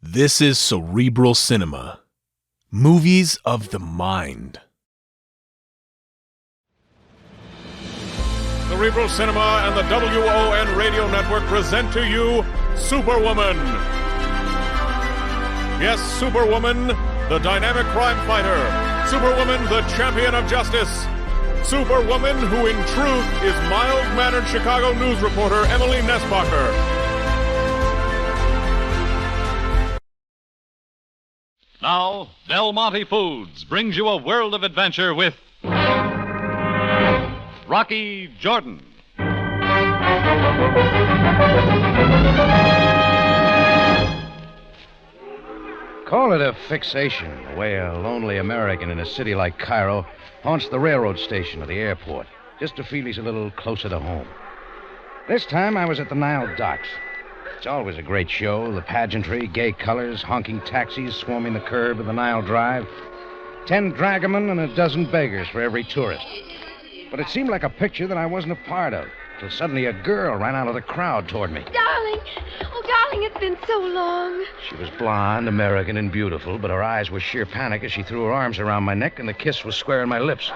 This is Cerebral Cinema. Movies of the mind. Cerebral Cinema and the WON Radio Network present to you Superwoman. Yes, Superwoman, the dynamic crime fighter. Superwoman, the champion of justice. Superwoman, who in truth is mild-mannered Chicago news reporter Emily Nesbacher. Now, Del Monte Foods brings you a world of adventure with Rocky Jordan. Call it a fixation, the way a lonely American in a city like Cairo haunts the railroad station or the airport, just to feel he's a little closer to home. This time I was at the Nile docks. It's always a great show, the pageantry, gay colors, honking taxis swarming the curb of the Nile Drive. 10 dragomen and a dozen beggars for every tourist. But it seemed like a picture that I wasn't a part of, till suddenly a girl ran out of the crowd toward me. Darling! Oh, darling, it's been so long. She was blonde, American, and beautiful, but her eyes were sheer panic as she threw her arms around my neck and the kiss was square in my lips.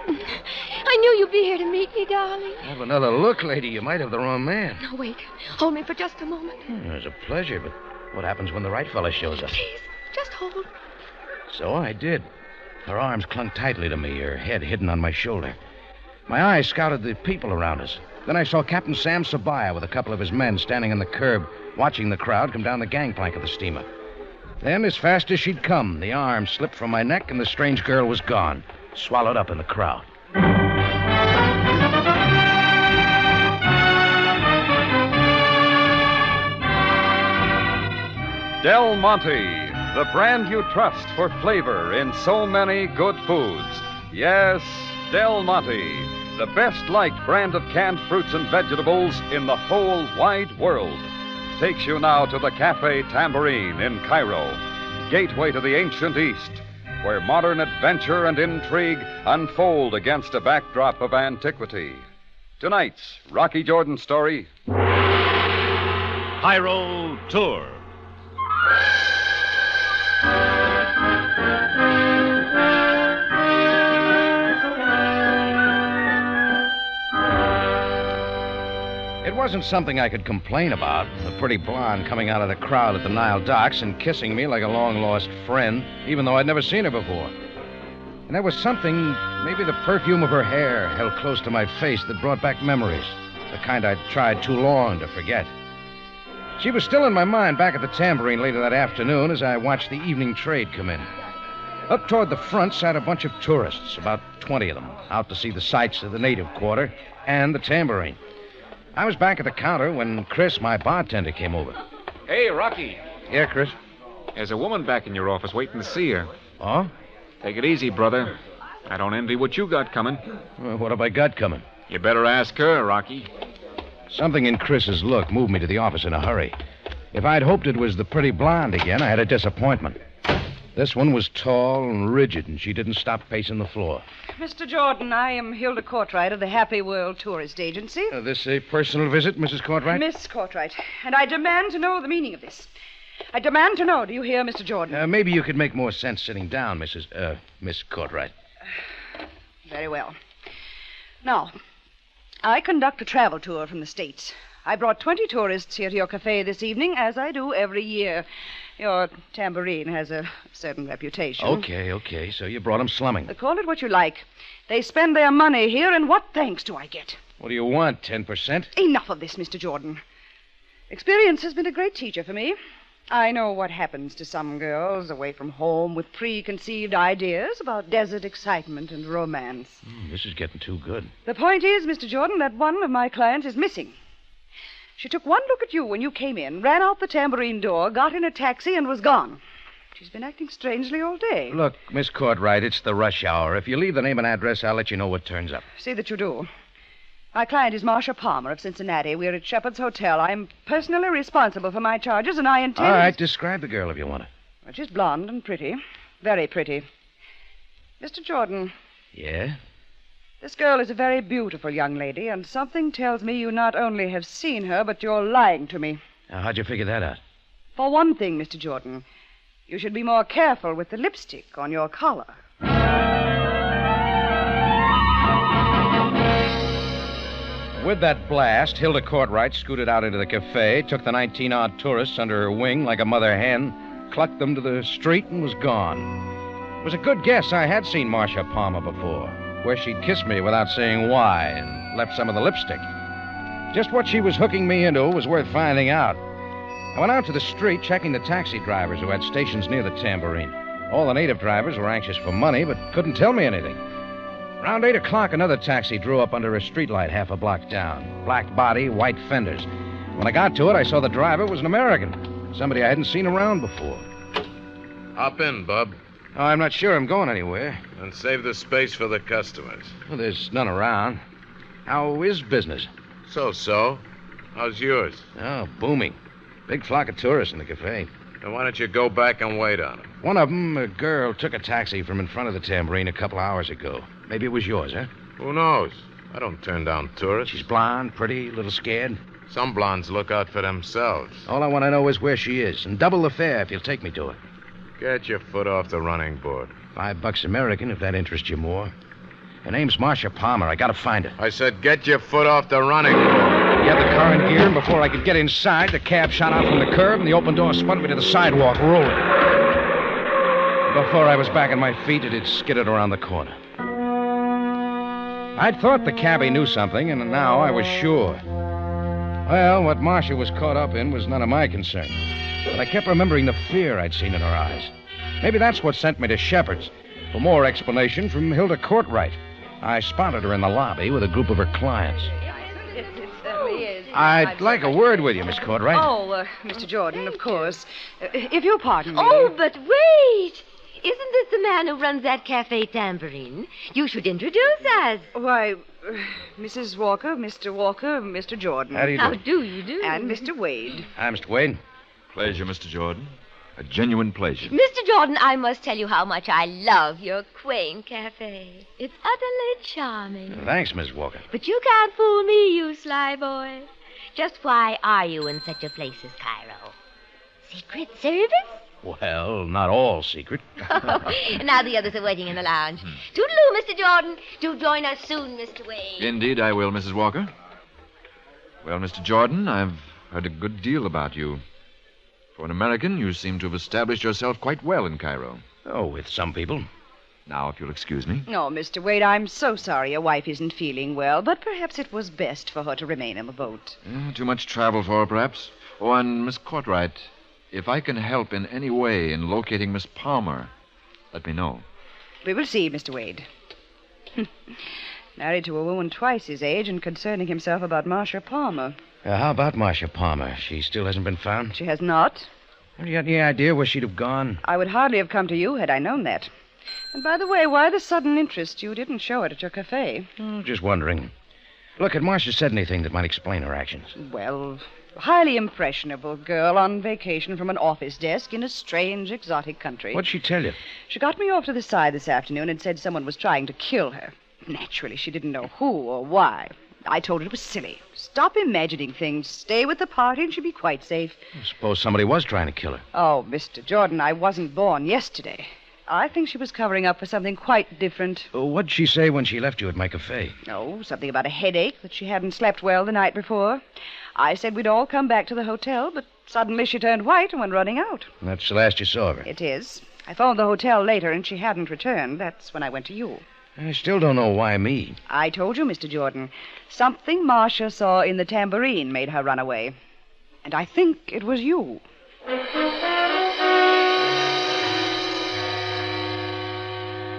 I knew you'd be here to meet me, darling. Have another look, lady. You might have the wrong man. No, wait. Hold me for just a moment. It's a pleasure, but what happens when the right fella shows up? Please, just hold. So I did. Her arms clung tightly to me, her head hidden on my shoulder. My eyes scouted the people around us. Then I saw Captain Sam Sabaya with a couple of his men standing on the curb, watching the crowd come down the gangplank of the steamer. Then, as fast as she'd come, the arm slipped from my neck and the strange girl was gone, swallowed up in the crowd. Del Monte, the brand you trust for flavor in so many good foods. Yes, Del Monte, the best-liked brand of canned fruits and vegetables in the whole wide world, takes you now to the Cafe Tambourine in Cairo, gateway to the ancient East, where modern adventure and intrigue unfold against a backdrop of antiquity. Tonight's Rocky Jordan story, Cairo Tour. It wasn't something I could complain about, the pretty blonde coming out of the crowd at the Nile docks and kissing me like a long-lost friend, even though I'd never seen her before. And there was something, maybe the perfume of her hair held close to my face, that brought back memories, the kind I'd tried too long to forget. She was still in my mind back at the Tambourine later that afternoon as I watched the evening trade come in. Up toward the front sat a bunch of tourists, about 20 of them, out to see the sights of the native quarter and the Tambourine. I was back at the counter when Chris, my bartender, came over. Hey, Rocky. Yeah, Chris? There's a woman back in your office waiting to see her. Oh? Take it easy, brother. I don't envy what you got coming. Well, what have I got coming? You better ask her, Rocky. Something in Chris's look moved me to the office in a hurry. If I'd hoped it was the pretty blonde again, I had a disappointment. This one was tall and rigid, and she didn't stop pacing the floor. Mr. Jordan, I am Hilda Courtright of the Happy World Tourist Agency. This a personal visit, Mrs. Courtright? Miss Courtright. And I demand to know the meaning of this. I demand to know. Do you hear, Mr. Jordan? Maybe you could make more sense sitting down, Miss Courtright. Very well. Now, I conduct a travel tour from the States. I brought 20 tourists here to your cafe this evening, as I do every year. Your Tambourine has a certain reputation. Okay. So you brought them slumming. Call it what you like. They spend their money here, and what thanks do I get? What do you want, 10%? Enough of this, Mr. Jordan. Experience has been a great teacher for me. I know what happens to some girls away from home with preconceived ideas about desert excitement and romance. This is getting too good. The point is, Mr. Jordan, that one of my clients is missing. She took one look at you when you came in, ran out the Tambourine door, got in a taxi, and was gone. She's been acting strangely all day. Look, Miss Courtright, it's the rush hour. If you leave the name and address, I'll let you know what turns up. See that you do. My client is Marcia Palmer of Cincinnati. We're at Shepherd's Hotel. I'm personally responsible for my charges, and I intend... All right, describe the girl if you want to. Well, she's blonde and pretty. Very pretty. Mr. Jordan. Yeah? This girl is a very beautiful young lady, and something tells me you not only have seen her, but you're lying to me. Now, how'd you figure that out? For one thing, Mr. Jordan, you should be more careful with the lipstick on your collar. With that blast, Hilda Courtright scooted out into the cafe, took the 19-odd tourists under her wing like a mother hen, clucked them to the street, and was gone. It was a good guess I had seen Marcia Palmer before, where she'd kissed me without saying why and left some of the lipstick. Just what she was hooking me into was worth finding out. I went out to the street, checking the taxi drivers who had stations near the Tambourine. All the native drivers were anxious for money, but couldn't tell me anything. Around 8 o'clock, another taxi drew up under a streetlight half a block down. Black body, white fenders. When I got to it, I saw the driver was an American. Somebody I hadn't seen around before. Hop in, Bub, Oh, I'm not sure I'm going anywhere. and save the space for the customers. Well, there's none around. How is business? So. How's yours? Oh, booming. Big flock of tourists in the cafe. Then why don't you go back and wait on them? One of them, a girl, took a taxi from in front of the Tambourine a couple hours ago. Maybe it was yours, huh? Who knows? I don't turn down tourists. She's blonde, pretty, a little scared. Some blondes look out for themselves. All I want to know is where she is, and double the fare if you'll take me to her. Get your foot off the running board. $5 American, if that interests you more. Her name's Marcia Palmer. I gotta find her. I said get your foot off the running board. He had the car in gear, and before I could get inside, the cab shot out from the curb, and the open door spun me to the sidewalk, rolling. Before I was back on my feet, it had skidded around the corner. I'd thought the cabbie knew something, and now I was sure. Well, what Marcia was caught up in was none of my concern. But I kept remembering the fear I'd seen in her eyes. Maybe that's what sent me to Shepard's, for more explanation from Hilda Courtright. I spotted her in the lobby with a group of her clients. It certainly is. I'd like a word with you, Miss Courtright. Oh, Mr. Jordan, of course. If you'll pardon me. Oh, but wait! Isn't this the man who runs that cafe Tambourine? You should introduce us. Why, Mrs. Walker, Mr. Jordan. How do you How do? do you do? And Mr. Wade. Hi, Mr. Wade. Pleasure, Mr. Jordan. A genuine pleasure. Mr. Jordan, I must tell you how much I love your quaint cafe. It's utterly charming. Thanks, Miss Walker. But you can't fool me, you sly boy. Just why are you in such a place as Cairo? Secret service? Well, not all secret. Now the others are waiting in the lounge. Toodaloo, Mr. Jordan. Do join us soon, Mr. Wade. Indeed, I will, Mrs. Walker. Well, Mr. Jordan, I've heard a good deal about you. For an American, you seem to have established yourself quite well in Cairo. Oh, with some people. Now, if you'll excuse me. Oh, Mr. Wade, I'm so sorry your wife isn't feeling well, but perhaps it was best for her to remain in the boat. Too much travel for her, perhaps. Oh, and Miss Courtright, if I can help in any way in locating Miss Palmer, let me know. We will see, Mr. Wade. Married to a woman twice his age and concerning himself about Marcia Palmer. How about Marcia Palmer? She still hasn't been found? She has not. Have you got any idea where she'd have gone? I would hardly have come to you had I known that. And by the way, why the sudden interest? You didn't show it at your cafe. Oh, just wondering. Look, had Marcia said anything that might explain her actions? Well, highly impressionable girl on vacation from an office desk in a strange, exotic country. What'd she tell you? She got me off to the side this afternoon and said someone was trying to kill her. Naturally, she didn't know who or why. I told her it was silly. Stop imagining things. Stay with the party and she'll be quite safe. I suppose somebody was trying to kill her. Oh, Mr. Jordan, I wasn't born yesterday. I think she was covering up for something quite different. What'd she say when she left you at my cafe? Oh, something about a headache, that she hadn't slept well the night before. I said we'd all come back to the hotel, but suddenly she turned white and went running out. That's the last you saw of her. It is. I phoned the hotel later and she hadn't returned. That's when I went to you. I still don't know why me. I told you, Mr. Jordan. Something Marcia saw in the Tambourine made her run away. And I think it was you.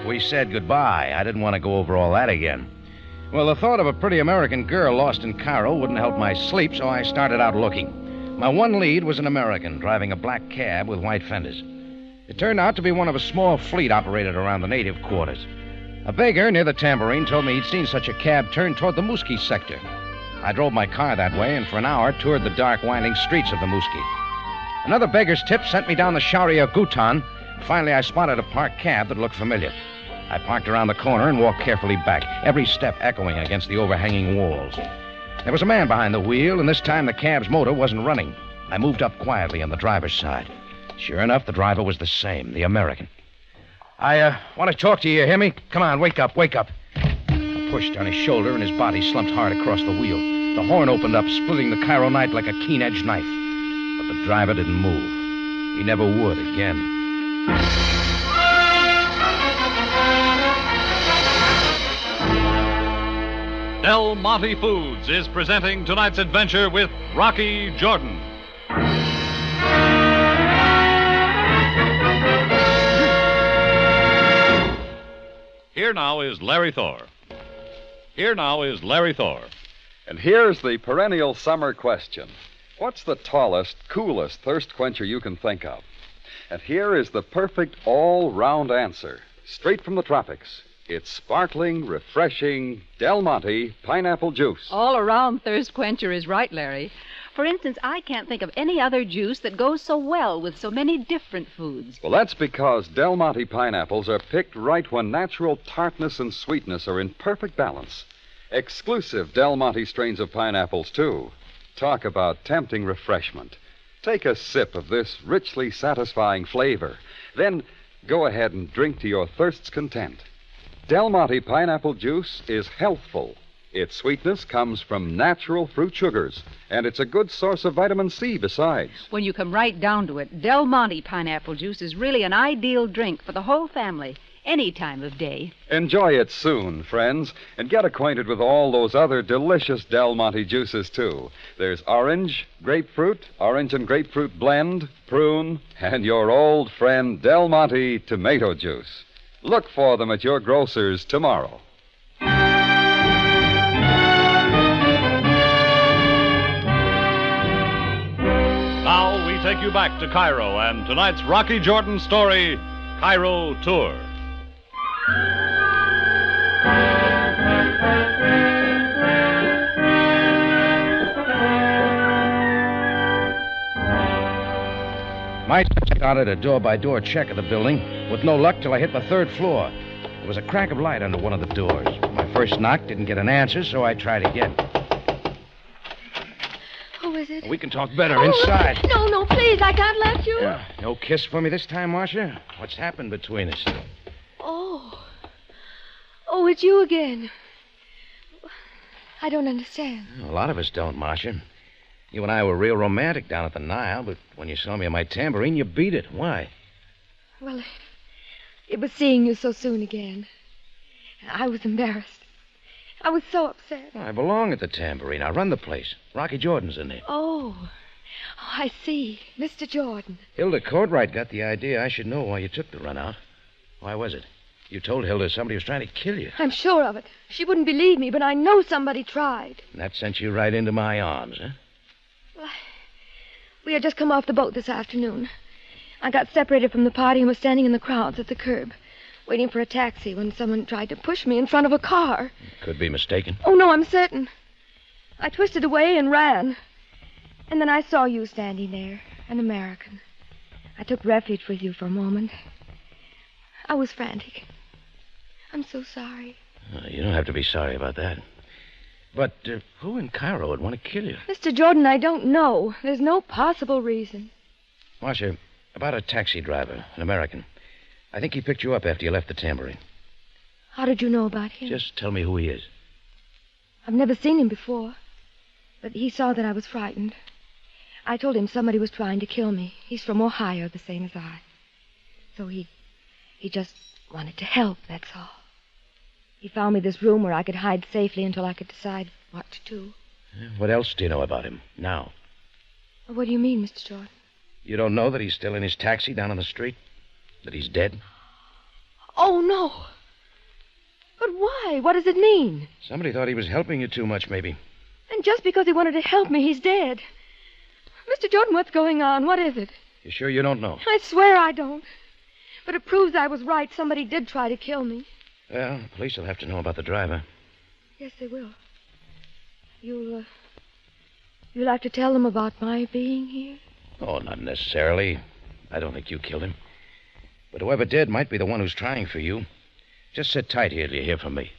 We said goodbye. I didn't want to go over all that again. Well, the thought of a pretty American girl lost in Cairo wouldn't help my sleep, so I started out looking. My one lead was an American driving a black cab with white fenders. It turned out to be one of a small fleet operated around the native quarters. A beggar near the Tambourine told me he'd seen such a cab turn toward the Mooski sector. I drove my car that way and for an hour toured the dark, winding streets of the Mooski. Another beggar's tip sent me down the Sharia Gutan. Finally, I spotted a parked cab that looked familiar. I parked around the corner and walked carefully back, every step echoing against the overhanging walls. There was a man behind the wheel, and this time the cab's motor wasn't running. I moved up quietly on the driver's side. Sure enough, the driver was the same, the American. I want to talk to you, hear me? Come on, wake up, wake up. I pushed on his shoulder, and his body slumped hard across the wheel. The horn opened up, splitting the Cairo night like a keen-edged knife. But the driver didn't move. He never would again. Del Monte Foods is presenting tonight's adventure with Rocky Jordan. Here now is Larry Thor. And here's the perennial summer question. What's the tallest, coolest thirst quencher you can think of? And here is the perfect all-round answer, straight from the tropics. It's sparkling, refreshing Del Monte pineapple juice. All around thirst quencher is right, Larry. For instance, I can't think of any other juice that goes so well with so many different foods. Well, that's because Del Monte pineapples are picked right when natural tartness and sweetness are in perfect balance. Exclusive Del Monte strains of pineapples, too. Talk about tempting refreshment. Take a sip of this richly satisfying flavor. Then go ahead and drink to your thirst's content. Del Monte pineapple juice is healthful. Its sweetness comes from natural fruit sugars, and it's a good source of vitamin C besides. When you come right down to it, Del Monte pineapple juice is really an ideal drink for the whole family, any time of day. Enjoy it soon, friends, and get acquainted with all those other delicious Del Monte juices, too. There's orange, grapefruit, orange and grapefruit blend, prune, and your old friend Del Monte tomato juice. Look for them at your grocer's tomorrow. Now we take you back to Cairo and tonight's Rocky Jordan story, Cairo Tour. My started a door-by-door check of the building, with no luck till I hit the third floor. There was a crack of light under one of the doors. My first knock didn't get an answer, so I tried again. Who is it? We can talk better inside. No, please, I can't let you. No kiss for me this time, Marcia? What's happened between us? Oh, it's you again. I don't understand. A lot of us don't, Marcia. You and I were real romantic down at the Nile, but when you saw me on my tambourine, you beat it. Why? Well, it was seeing you so soon again. I was embarrassed. I was so upset. Well, I belong at the tambourine. I run the place. Rocky Jordan's in there. Oh, I see. Mr. Jordan. Hilda Courtright got the idea I should know why you took the run out. Why was it? You told Hilda somebody was trying to kill you. I'm sure of it. She wouldn't believe me, but I know somebody tried. And that sent you right into my arms, huh? Well, we had just come off the boat this afternoon. I got separated from the party and was standing in the crowds at the curb, waiting for a taxi when someone tried to push me in front of a car. Could be mistaken. Oh, no, I'm certain. I twisted away and ran. And then I saw you standing there, an American. I took refuge with you for a moment. I was frantic. I'm so sorry. You don't have to be sorry about that. But who in Cairo would want to kill you? Mr. Jordan, I don't know. There's no possible reason. Marcia, about a taxi driver, an American. I think he picked you up after you left the tambourine. How did you know about him? Just tell me who he is. I've never seen him before. But he saw that I was frightened. I told him somebody was trying to kill me. He's from Ohio, the same as I. So he just wanted to help, that's all. He found me this room where I could hide safely until I could decide what to do. What else do you know about him now? What do you mean, Mr. Jordan? You don't know that he's still in his taxi down on the street? That he's dead? Oh, no. But why? What does it mean? Somebody thought he was helping you too much, maybe. And just because he wanted to help me, he's dead. Mr. Jordan, what's going on? What is it? You sure you don't know? I swear I don't. But it proves I was right. Somebody did try to kill me. Well, the police will have to know about the driver. Yes, they will. You'll have to tell them about my being here? Oh, not necessarily. I don't think you killed him. But whoever did might be the one who's trying for you. Just sit tight here till you hear from me.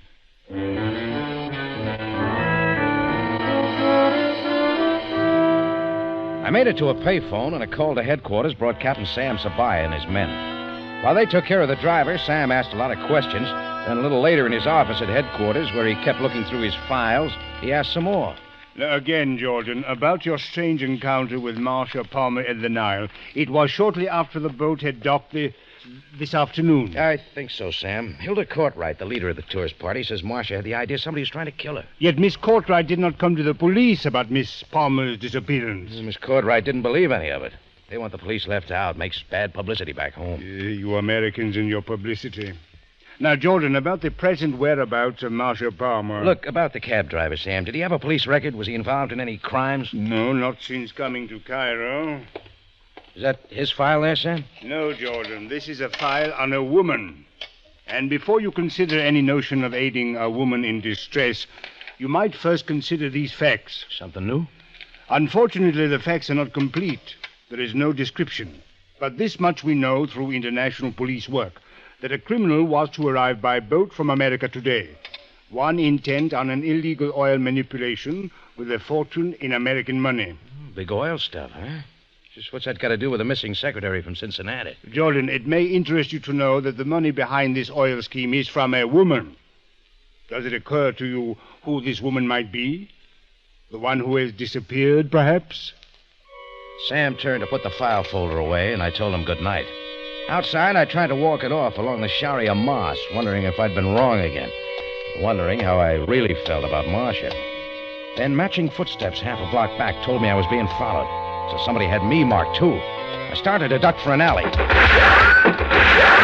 I made it to a payphone, and a call to headquarters brought Captain Sam Sabaya and his men. While they took care of the driver, Sam asked a lot of questions. Then a little later in his office at headquarters, where he kept looking through his files, he asked some more. Now, again, Jordan, about your strange encounter with Marcia Palmer at the Nile. It was shortly after the boat had docked this afternoon. I think so, Sam. Hilda Courtwright, the leader of the tourist party, says Marcia had the idea somebody was trying to kill her. Yet Miss Courtwright did not come to the police about Miss Palmer's disappearance. Miss Courtwright didn't believe any of it. They want the police left out. Makes bad publicity back home. You Americans and your publicity. Now, Jordan, about the present whereabouts of Marcia Palmer. Look, about the cab driver, Sam. Did he have a police record? Was he involved in any crimes? No, not since coming to Cairo. Is that his file there, Sam? No, Jordan. This is a file on a woman. And before you consider any notion of aiding a woman in distress, you might first consider these facts. Something new? Unfortunately, the facts are not complete. There is no description. But this much we know through international police work, that a criminal was to arrive by boat from America today. One intent on an illegal oil manipulation with a fortune in American money. Big oil stuff, huh? Just what's that got to do with the missing secretary from Cincinnati? Jordan, it may interest you to know that the money behind this oil scheme is from a woman. Does it occur to you who this woman might be? The one who has disappeared, perhaps? Sam turned to put the file folder away, and I told him good night. Outside, I tried to walk it off along the Sharia Moss, wondering if I'd been wrong again. Wondering how I really felt about Marcia. Then matching footsteps half a block back told me I was being followed. So somebody had me marked, too. I started to duck for an alley. And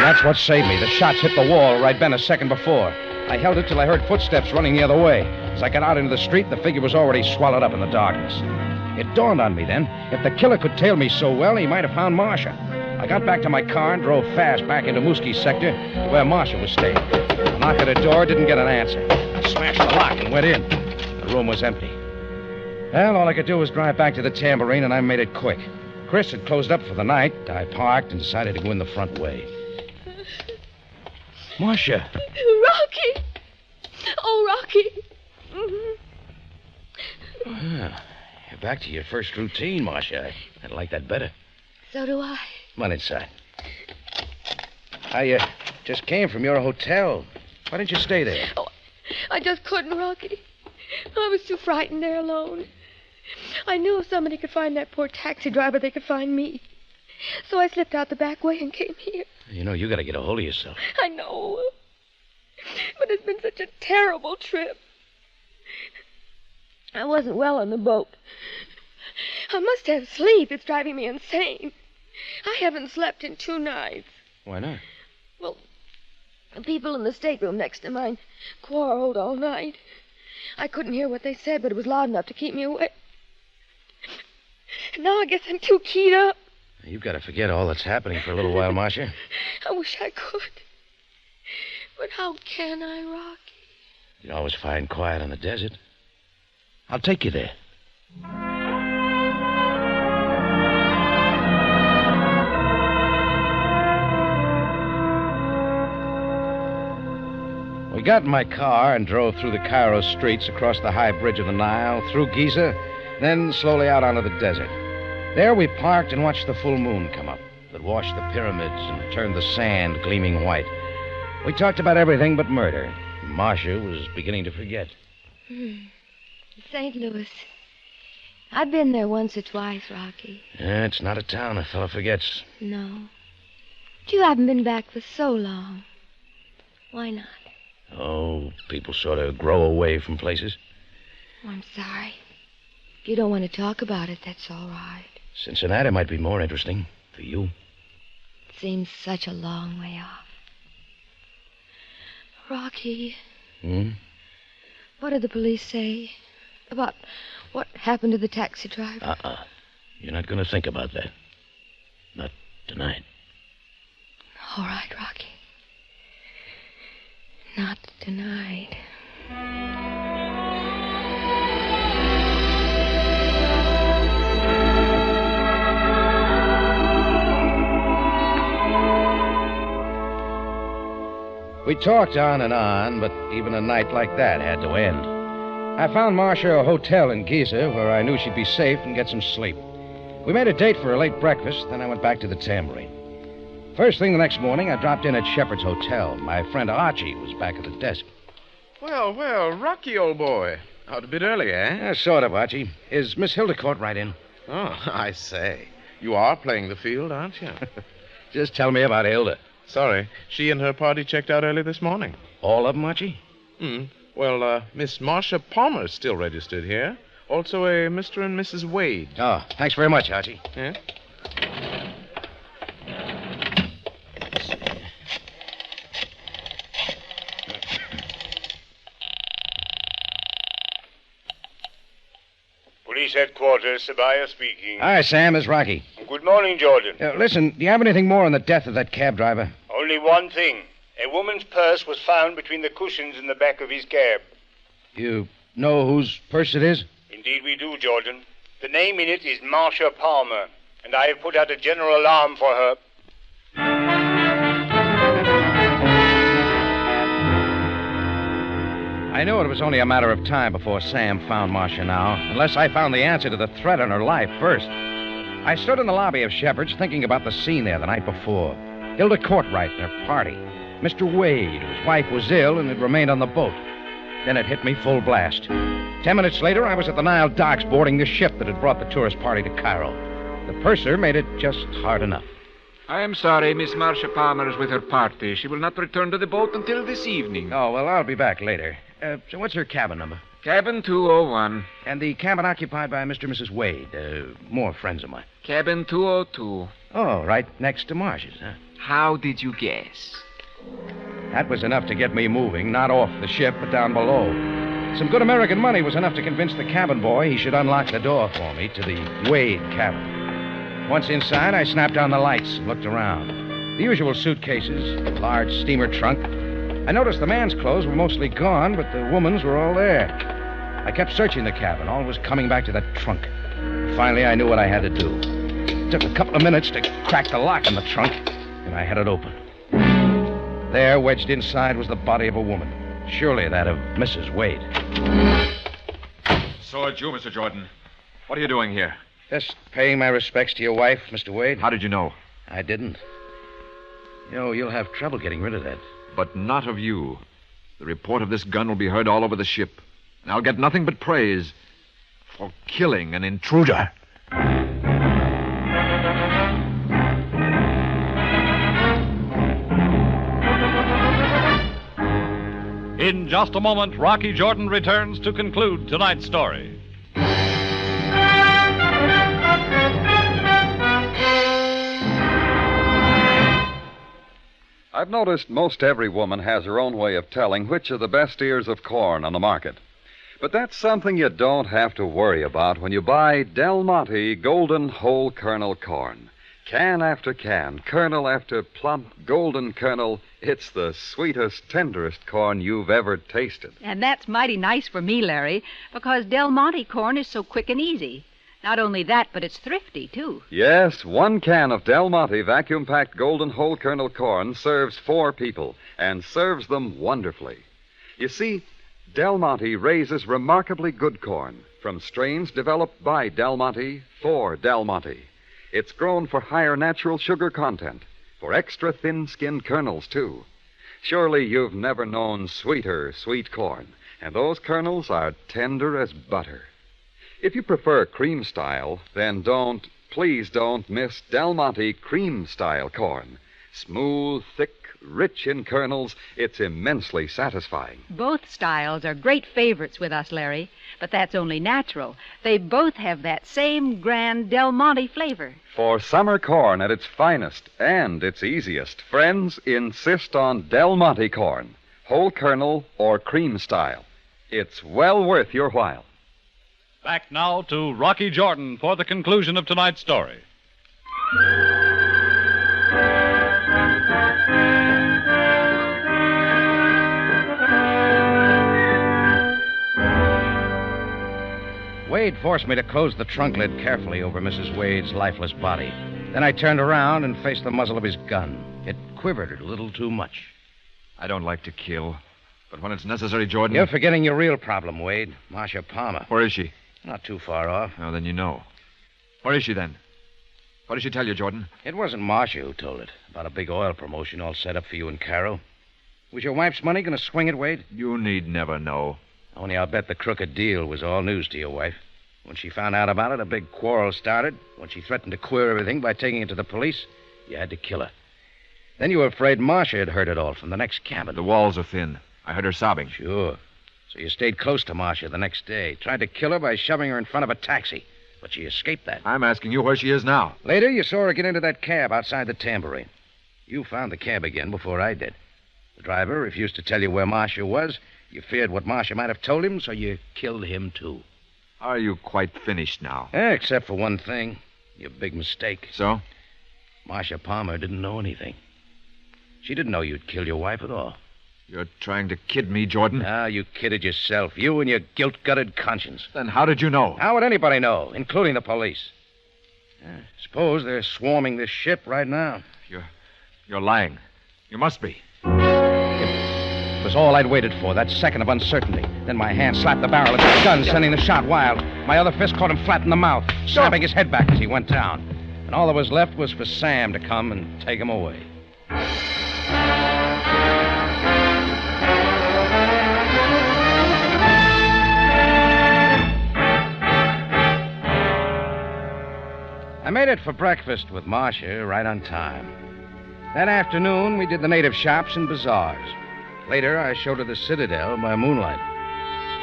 that's what saved me. The shots hit the wall where I'd been a second before. I held it till I heard footsteps running the other way. As I got out into the street, the figure was already swallowed up in the darkness. It dawned on me then, if the killer could tail me so well, he might have found Marcia. I got back to my car and drove fast back into Mooskie's sector, where Marcia was staying. I knocked at the door, didn't get an answer. I smashed the lock and went in. The room was empty. Well, all I could do was drive back to the Tambourine, and I made it quick. Chris had closed up for the night. I parked and decided to go in the front way. Marcia. Rocky! Oh, Rocky! Ah, you're back to your first routine, Marcia. I'd like that better. So do I. Come on inside. I just came from your hotel. Why didn't you stay there? Oh, I just couldn't, Rocky. I was too frightened there alone. I knew if somebody could find that poor taxi driver, they could find me. So I slipped out the back way and came here. You know, you got to get a hold of yourself. I know. But it's been such a terrible trip. I wasn't well on the boat. I must have sleep. It's driving me insane. I haven't slept in 2 nights. Why not? Well, the people in the stateroom next to mine quarreled all night. I couldn't hear what they said, but it was loud enough to keep me awake. Now I guess I'm too keyed up. You've got to forget all that's happening for a little while, Marcia. I wish I could. But how can I, Rocky? You always find quiet in the desert. I'll take you there. We got in my car and drove through the Cairo streets, across the high bridge of the Nile, through Giza, then slowly out onto the desert. There we parked and watched the full moon come up. That washed the pyramids and turned the sand gleaming white. We talked about everything but murder. Marcia was beginning to forget. St. Louis. I've been there once or twice, Rocky. Yeah, it's not a town a fellow forgets. No. But you haven't been back for so long. Why not? Oh, people sort of grow away from places. Oh, I'm sorry. If you don't want to talk about it, that's all right. Cincinnati might be more interesting for you. It seems such a long way off. Rocky. What did the police say about what happened to the taxi driver? You're not going to think about that. Not tonight. All right, Rocky. Not tonight. We talked on and on, but even a night like that had to end. I found Marcia a hotel in Giza where I knew she'd be safe and get some sleep. We made a date for a late breakfast, then I went back to the Tambourine. First thing the next morning, I dropped in at Shepard's Hotel. My friend Archie was back at the desk. Well, Rocky, old boy. Out a bit early, eh? Sort of, Archie. Is Miss Hildecourt right in? Oh, I say. You are playing the field, aren't you? Just tell me about Hilda. Sorry. She and her party checked out early this morning. All of them, Archie? Well, Miss Marcia Palmer's still registered here. Also a Mr. and Mrs. Wade. Oh, thanks very much, Archie. Yeah? Police headquarters, Sabaya speaking. Hi, Sam. It's Rocky. Good morning, Jordan. Listen, do you have anything more on the death of that cab driver? Only one thing. A woman's purse was found between the cushions in the back of his cab. You know whose purse it is? Indeed we do, Jordan. The name in it is Marcia Palmer, and I have put out a general alarm for her. I knew it was only a matter of time before Sam found Marcia now, unless I found the answer to the threat on her life first. I stood in the lobby of Shepard's thinking about the scene there the night before. Hilda Courtwright and her party. Mr. Wade, whose wife was ill and had remained on the boat. Then it hit me full blast. 10 minutes later, I was at the Nile docks boarding the ship that had brought the tourist party to Cairo. The purser made it just hard enough. I am sorry, Miss Marcia Palmer is with her party. She will not return to the boat until this evening. Oh, well, I'll be back later. So what's her cabin number? Cabin 201. And the cabin occupied by Mr. and Mrs. Wade, more friends of mine. Cabin 202. Oh, right next to Marcia's, huh? How did you guess? That was enough to get me moving, not off the ship, but down below. Some good American money was enough to convince the cabin boy he should unlock the door for me to the Wade cabin. Once inside, I snapped on the lights and looked around. The usual suitcases, large steamer trunk. I noticed the man's clothes were mostly gone, but the woman's were all there. I kept searching the cabin, always coming back to that trunk. Finally, I knew what I had to do. It took a couple of minutes to crack the lock on the trunk, and I had it open. There, wedged inside, was the body of a woman. Surely that of Mrs. Wade. So it's you, Mr. Jordan. What are you doing here? Just paying my respects to your wife, Mr. Wade. How did you know? I didn't. You know, you'll have trouble getting rid of that. But not of you. The report of this gun will be heard all over the ship. And I'll get nothing but praise for killing an intruder. In just a moment, Rocky Jordan returns to conclude tonight's story. I've noticed most every woman has her own way of telling which are the best ears of corn on the market. But that's something you don't have to worry about when you buy Del Monte Golden Whole Kernel Corn. Can after can, kernel after plump golden kernel, it's the sweetest, tenderest corn you've ever tasted. And that's mighty nice for me, Larry, because Del Monte corn is so quick and easy. Not only that, but it's thrifty, too. Yes, 1 can of Del Monte vacuum-packed golden whole kernel corn serves 4 people, and serves them wonderfully. You see, Del Monte raises remarkably good corn from strains developed by Del Monte for Del Monte. It's grown for higher natural sugar content, for extra thin-skinned kernels, too. Surely you've never known sweeter sweet corn, and those kernels are tender as butter. If you prefer cream style, then please don't miss Del Monte cream style corn. Smooth, thick, rich in kernels, it's immensely satisfying. Both styles are great favorites with us, Larry, but that's only natural. They both have that same grand Del Monte flavor. For summer corn at its finest and its easiest, friends insist on Del Monte corn, whole kernel or cream style. It's well worth your while. Back now to Rocky Jordan for the conclusion of tonight's story. Wade forced me to close the trunk lid carefully over Mrs. Wade's lifeless body. Then I turned around and faced the muzzle of his gun. It quivered a little too much. I don't like to kill, but when it's necessary, Jordan... You're forgetting your real problem, Wade. Marcia Palmer. Where is she? Not too far off. Oh, then you know. Where is she, then? What did she tell you, Jordan? It wasn't Marcia who told it. About a big oil promotion all set up for you in Cairo. Was your wife's money going to swing it, Wade? You need never know. Only I'll bet the crooked deal was all news to your wife. When she found out about it, a big quarrel started. When she threatened to queer everything by taking it to the police, you had to kill her. Then you were afraid Marcia had heard it all from the next cabin. The walls are thin. I heard her sobbing. Sure. So you stayed close to Marcia the next day. Tried to kill her by shoving her in front of a taxi. But she escaped that. I'm asking you where she is now. Later, you saw her get into that cab outside the Tambourine. You found the cab again before I did. The driver refused to tell you where Marcia was. You feared what Marcia might have told him, so you killed him, too. Are you quite finished now? Except for one thing. Your big mistake. So? Marcia Palmer didn't know anything. She didn't know you'd killed your wife at all. You're trying to kid me, Jordan? Ah, you kidded yourself. You and your guilt-gutted conscience. Then how did you know? How would anybody know, including the police? Suppose they're swarming this ship right now. You're lying. You must be. It was all I'd waited for, that second of uncertainty. Then my hand slapped the barrel of his gun, sending the shot wild. My other fist caught him flat in the mouth, snapping his head back as he went down. And all that was left was for Sam to come and take him away. I made it for breakfast with Marcia right on time. That afternoon, we did the native shops and bazaars. Later, I showed her the Citadel by moonlight.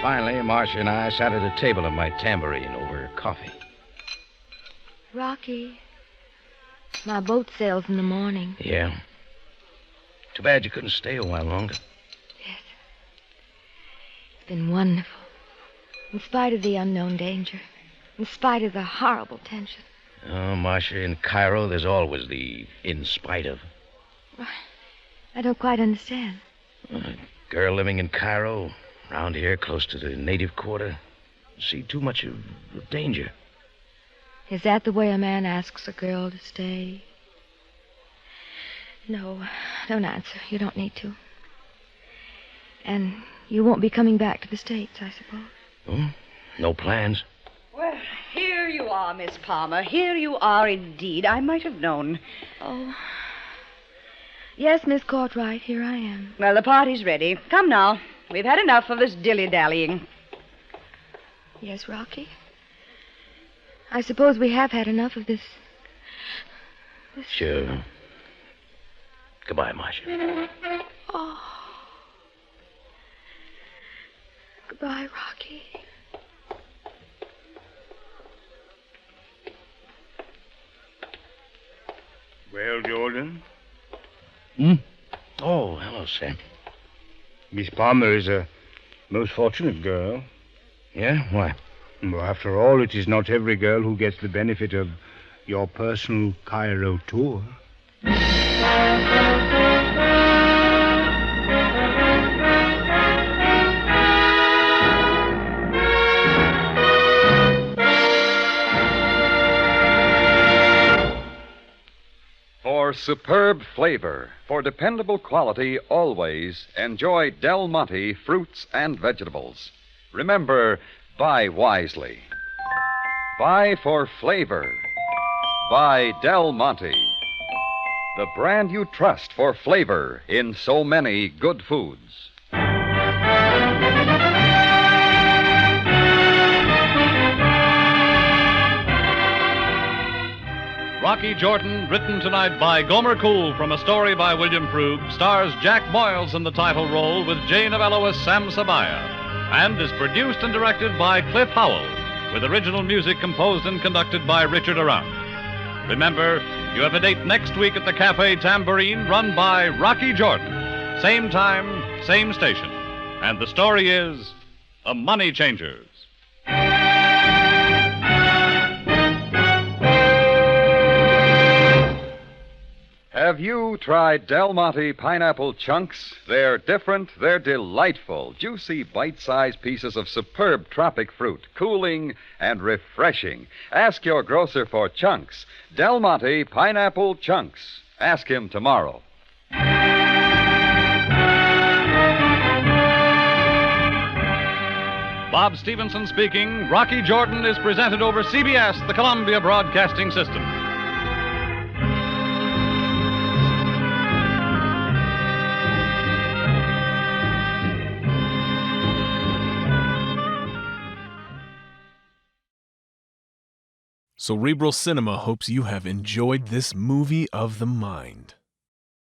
Finally, Marcia and I sat at a table at my Tambourine over coffee. Rocky, my boat sails in the morning. Yeah. Too bad you couldn't stay a while longer. Yes. It's been wonderful. In spite of the unknown danger. In spite of the horrible tension. Oh, Marcia, in Cairo, there's always the in spite of. I don't quite understand. A girl living in Cairo, around here, close to the native quarter, see too much of danger. Is that the way a man asks a girl to stay? No, don't answer. You don't need to. And you won't be coming back to the States, I suppose. Oh, no plans? Well, here you are, Miss Palmer. Here you are indeed. I might have known. Oh. Yes, Miss Cartwright, here I am. Well, the party's ready. Come now. We've had enough of this dilly-dallying. Yes, Rocky. I suppose we have had enough of this. Sure. Goodbye, Marcia. Oh. Goodbye, Rocky. Well, Jordan? Oh, hello, Sam. Miss Palmer is a most fortunate girl. Yeah? Why? Well, after all, it is not every girl who gets the benefit of your personal Cairo tour. For superb flavor, for dependable quality, always enjoy Del Monte fruits and vegetables. Remember, buy wisely. Buy for flavor. Buy Del Monte, the brand you trust for flavor in so many good foods. Rocky Jordan, written tonight by Gomer Cool from a story by William Frug, stars Jack Moyles in the title role with Jane Novello as Sam Sabaya, and is produced and directed by Cliff Howell, with original music composed and conducted by Richard Arant. Remember, you have a date next week at the Cafe Tambourine, run by Rocky Jordan. Same time, same station. And the story is The Money Changers. Have you tried Del Monte pineapple chunks? They're different, they're delightful, juicy, bite-sized pieces of superb tropic fruit, cooling and refreshing. Ask your grocer for chunks. Del Monte pineapple chunks. Ask him tomorrow. Bob Stevenson speaking. Rocky Jordan is presented over CBS, the Columbia Broadcasting System. Cerebral Cinema hopes you have enjoyed this movie of the mind.